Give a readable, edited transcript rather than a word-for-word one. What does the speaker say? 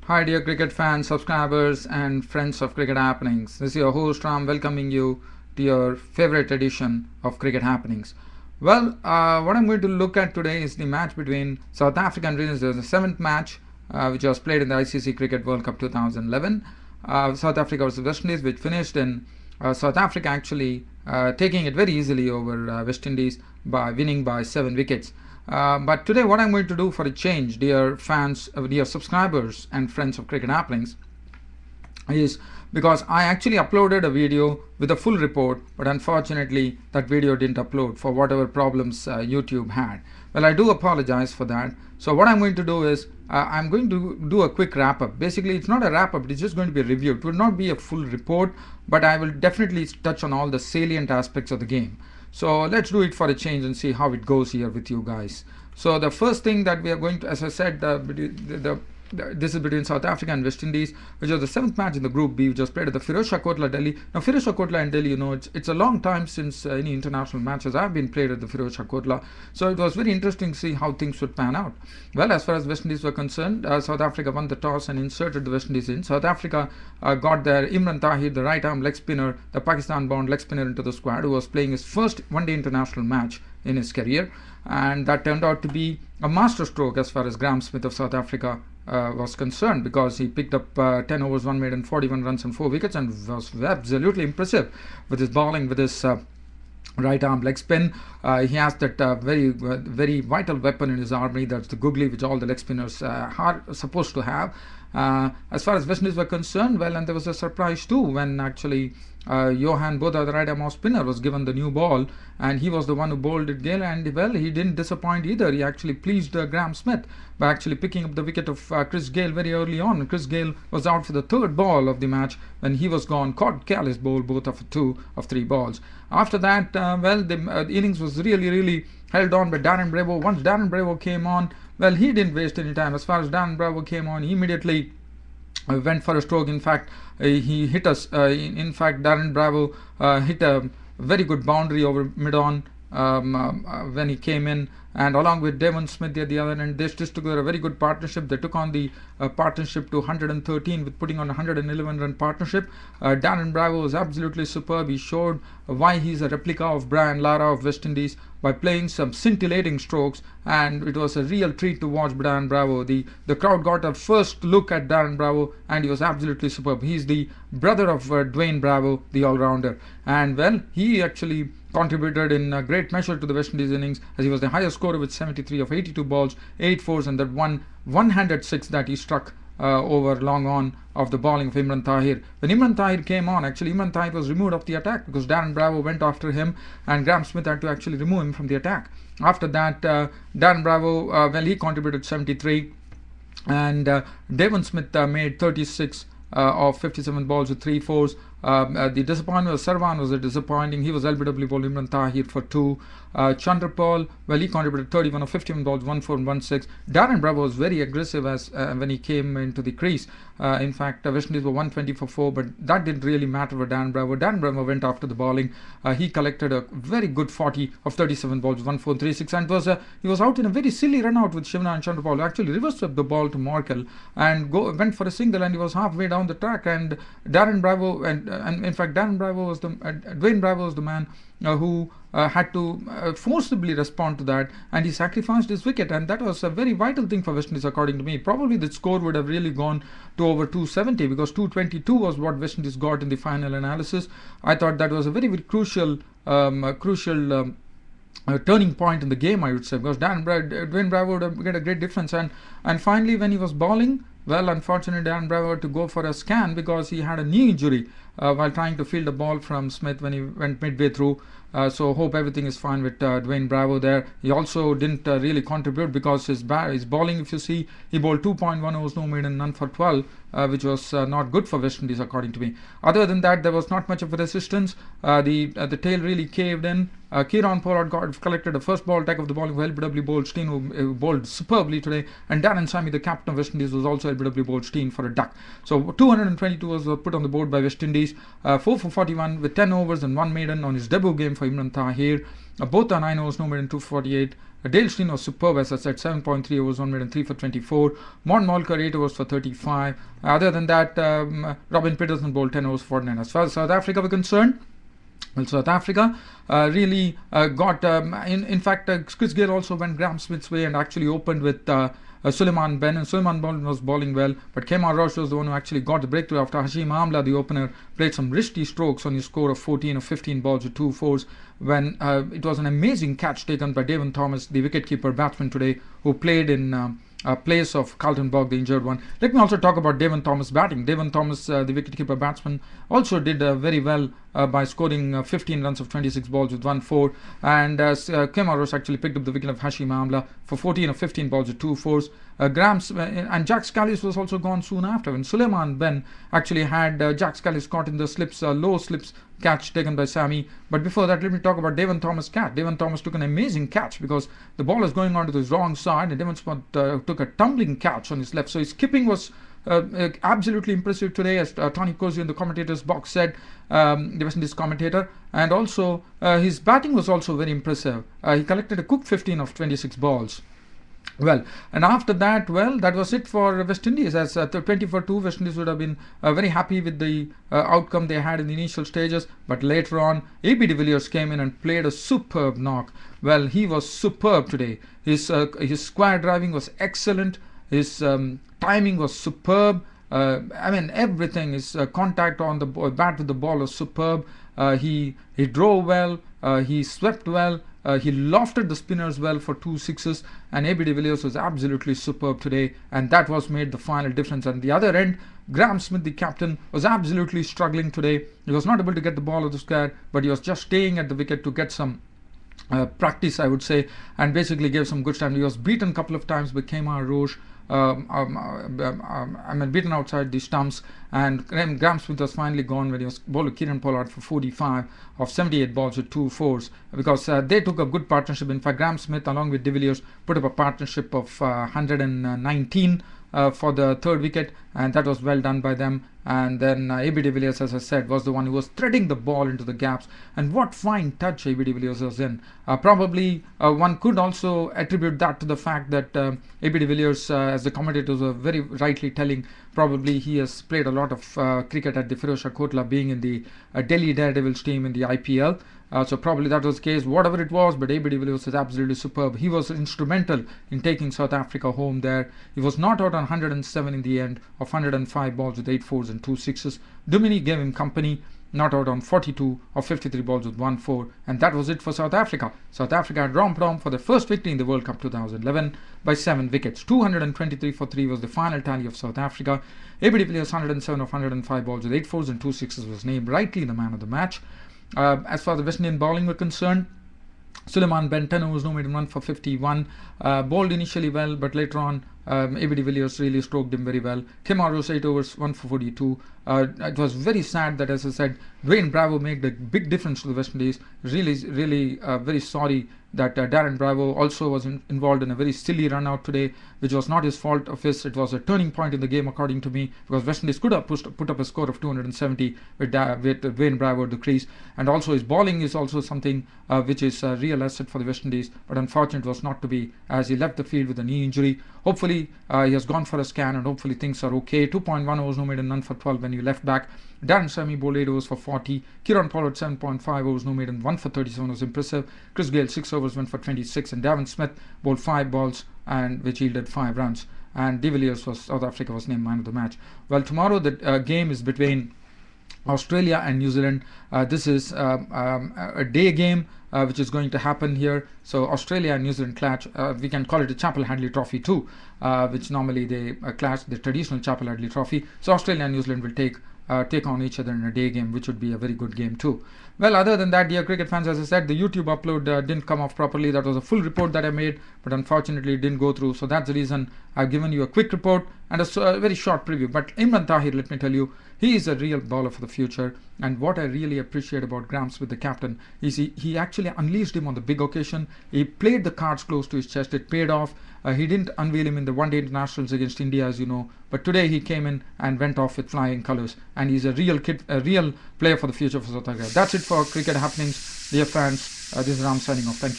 Hi dear cricket fans, subscribers and friends of Cricket Happenings. This is your host Ram welcoming you to your favorite edition of Cricket Happenings. What I'm going to look at today is the match between South Africa and New Zealand, the seventh match which was played in the ICC Cricket World Cup 2011. South Africa versus West Indies, which finished in South Africa actually taking it very easily over West Indies by winning by 7 wickets. But today what I'm going to do for a change, dear fans, dear subscribers and friends of Cricket Happenings, is because I actually uploaded a video with a full report, but unfortunately that video didn't upload for whatever problems YouTube had. Well, I do apologize for that. So what I'm going to do is I'm going to do a quick wrap up. Basically, it's not a wrap up, it's just going to be a review. It will not be a full report, but I will definitely touch on all the salient aspects of the game. So let's do it for a change and see how it goes here with you guys. So the first thing that we are going to, as I said, this is between South Africa and West Indies, which was the seventh match in the Group B, which was played at the Firozshah Kotla, Delhi. Now, Firozshah Kotla in Delhi, it's a long time since any international matches have been played at the Firozshah Kotla. So it was very interesting to see how things would pan out. Well, as far as West Indies were concerned, South Africa won the toss and inserted the West Indies in. South Africa got their Imran Tahir, the right-arm leg spinner, the Pakistan-bound leg spinner, into the squad, who was playing his first one-day international match in his career. And that turned out to be a masterstroke as far as Graeme Smith of South Africa was concerned, because he picked up 10 overs, 1 made and 41 runs and 4 wickets, and was absolutely impressive with his bowling, with his right arm leg spin. He has that very vital weapon in his armory, that's the googly, which all the leg spinners are supposed to have. As far as West Indies were concerned, well, and there was a surprise too when actually Johan Botha, the right-arm off spinner, was given the new ball, and he was the one who bowled it Gale, and well, he didn't disappoint either. He actually pleased Graeme Smith by actually picking up the wicket of Chris Gale very early on. Chris Gale was out for the third ball of the match when he was gone. Caught careless bowl, both of 2 of 3 balls. After that, the innings was really held on by Darren Bravo. Once Darren Bravo came on, well, he didn't waste any time. As far as Darren Bravo came on, he immediately went for a stroke. In fact, he hit us. In fact, Darren Bravo hit a very good boundary over mid-on when he came in, and along with Devon Smith at the other end, they stitched together a very good partnership. They took on the partnership to 113 with putting on a 111 run partnership. Darren Bravo was absolutely superb. He showed why he's a replica of Brian Lara of West Indies by playing some scintillating strokes, and it was a real treat to watch Darren Bravo. The crowd got a first look at Darren Bravo, and he was absolutely superb. He's the brother of Dwayne Bravo, the all-rounder, and well, he actually contributed in a great measure to the West Indies innings, as he was the highest scorer with 73 of 82 balls, 8 fours, and that one-handed 6 that he struck over long on of the bowling of Imran Tahir. When Imran Tahir came on, actually Imran Tahir was removed off the attack because Darren Bravo went after him, and Graeme Smith had to actually remove him from the attack. After that, Darren Bravo, he contributed 73, and Devon Smith made 36 of 57 balls with 3 fours. The disappointment was Sarwan was a disappointing. He was LBW bowled Imran Tahir for 2. Chandrapal, well, he contributed 31 of 51 balls, 1 4 and 1 6. Darren Bravo was very aggressive as when he came into the crease. In fact, West Indies were 120 for 4, but that didn't really matter for Darren Bravo. Darren Bravo went after the bowling. He collected a very good 40 of 37 balls, 1 4 3 6, and he was out in a very silly run out with Shivana and Chandrapal. Actually reverse swept the ball to Morkel and went for a single, and he was halfway down the track, and Darren Bravo and in fact Darren Bravo was the Dwayne Bravo was the man who had to forcibly respond to that, and he sacrificed his wicket, and that was a very vital thing for West Indies according to me. Probably the score would have really gone to over 270, because 222 was what West Indies got in the final analysis. I thought that was a very crucial turning point in the game, I would say, because Dwayne Bravo would have get a great difference, and finally when he was bowling, well, unfortunately Darren Bravo had to go for a scan because he had a knee injury while trying to field a ball from Smith when he went midway through. So hope everything is fine with Dwayne Bravo there. He also didn't really contribute because his bowling, if you see, he bowled 2.1 overs, no maiden, none for 12, which was not good for West Indies according to me. Other than that, there was not much of a resistance. The tail really caved in. Kieron Pollard collected the first ball attack of the bowling of LBW Bolstein, who bowled superbly today, and Darren Sammy, the captain of West Indies, was also LBW Bolstein for a duck. So 222 was put on the board by West Indies. Indies. 4 for 41 with 10 overs and 1 maiden on his debut game for Imran Tahir. Both are 9 overs, no maiden, 2 for 48. Dale Steyn was superb, as I said, 7.3 overs, 1 maiden, 3 for 24. Mon Molkar, 8 overs for 35. Other than that, Robin Peterson bowled 10 overs for 49. As far as South Africa were concerned, well, South Africa really got, in fact, Chris Gayle also went Graham Smith's way and actually opened with Suleiman Ben, and Suleiman Ben was bowling well, but Kemar Roach was the one who actually got the breakthrough after Hashim Amla, the opener, played some risky strokes on his score of 14 or 15 balls with 2 fours, when it was an amazing catch taken by Devon Thomas, the wicketkeeper batsman today, who played in place of Carlton Borg, the injured one. Let me also talk about Devon Thomas batting. Devon Thomas, the wicketkeeper batsman, also did very well by scoring 15 runs of 26 balls with 1-4. And Kemar Roach actually picked up the wicket of Hashim Amla for 14 or 15 balls with 2 fours. And Jack Scalise was also gone soon after. When Suleiman Ben actually had Jack Scalise caught in the slips, low slips catch taken by Sammy. But before that, let me talk about Devon Thomas' catch. Devon Thomas took an amazing catch because the ball was going on to the wrong side, and Devon Thomas took a tumbling catch on his left. So his skipping was absolutely impressive today, as Tony Cozy in the commentator's box said, the West Indies commentator. And also his batting was also very impressive. He collected a cook 15 of 26 balls. Well, and after that, well, that was it for West Indies. As 20 for 2, West Indies would have been very happy with the outcome they had in the initial stages. But later on, AB de Villiers came in and played a superb knock. Well, he was superb today. His square driving was excellent. His timing was superb. I mean, everything. His contact on the bat with the ball was superb. He drove well. He swept well. He lofted the spinners well for 2 sixes, and AB de Villiers was absolutely superb today, and that was made the final difference. And the other end, Graham Smith, the captain, was absolutely struggling today. He was not able to get the ball of the square, but he was just staying at the wicket to get some practice, I would say, and basically gave some good stand. He was beaten a couple of times by Kemar Roach. Beaten outside the stumps, and Graham Smith was finally gone when he was bowled Kieran Pollard for 45 of 78 balls with 2 fours, because they took a good partnership. In fact, Graham Smith along with de Villiers put up a partnership of 119 for the third wicket, and that was well done by them. And then AB de Villiers, as I said, was the one who was threading the ball into the gaps, and what fine touch AB de Villiers was in. Probably one could also attribute that to the fact that AB de Villiers, as the commentators were very rightly telling, probably he has played a lot of cricket at the Firozshah Kotla, being in the Delhi Daredevils team in the IPL. So probably that was the case, whatever it was, but AB de Villiers was absolutely superb. He was instrumental in taking South Africa home there. He was not out on 107 in the end of 105 balls with 8 fours and 2 sixes. Duminy gave him company, not out on 42 of 53 balls with 1 4, and that was it for South Africa. South Africa had romped for the first victory in the World Cup 2011 by 7 wickets. 223 for 3 was the final tally of South Africa. AB de Villiers 107 of 105 balls with 8 fours and 2 sixes was named rightly the man of the match. As far as the West Indian bowling were concerned, Suleiman Ben, 10 overs, no maiden, 1 for 51. Bowled initially well, but later on, AB de Villiers really stroked him very well. Kemar Roach, 8 overs, 1 for 42. It was very sad that, as I said, Dwayne Bravo made a big difference to the West Indies. Really very sorry that Darren Bravo also was involved in a very silly run out today, which was not his fault of his. It was a turning point in the game, according to me, because West Indies could have put up a score of 270 with Dwayne Bravo at the crease. And also his bowling is also something which is a real asset for the West Indies, but unfortunately it was not to be, as he left the field with a knee injury. Hopefully he has gone for a scan, and hopefully things are okay. 2.1 overs, no maiden, none for 12 when you left back. Darren Sammy bowled 8 overs for 40. Kieran Pollard 7.5 overs, no maiden, 1 for 37 was impressive. Chris Gayle 6 overs, 1 for 26, and Davin Smith bowled 5 balls and which yielded 5 runs. And de Villiers was South Africa was named man of the match. Well, tomorrow the game is between Australia and New Zealand. This is a day game which is going to happen here. So Australia and New Zealand clash. We can call it a Chapel Hadley Trophy too, which normally they clash, the traditional Chapel Hadley Trophy. So Australia and New Zealand will take on each other in a day game, which would be a very good game too. Well, other than that, dear cricket fans, as I said, the YouTube upload didn't come off properly. That was a full report that I made, but unfortunately it didn't go through. So that's the reason I've given you a quick report. and a very short preview. But Imran Tahir, let me tell you, he is a real bowler for the future. And what I really appreciate about Graham Smith, the captain, is he actually unleashed him on the big occasion. He played the cards close to his chest. It paid off. He didn't unveil him in the one-day internationals against India, as you know. But today he came in and went off with flying colours. And he's a real player for the future for South Africa. That's it for Cricket Happenings, dear fans. This is Ram signing off. Thank you.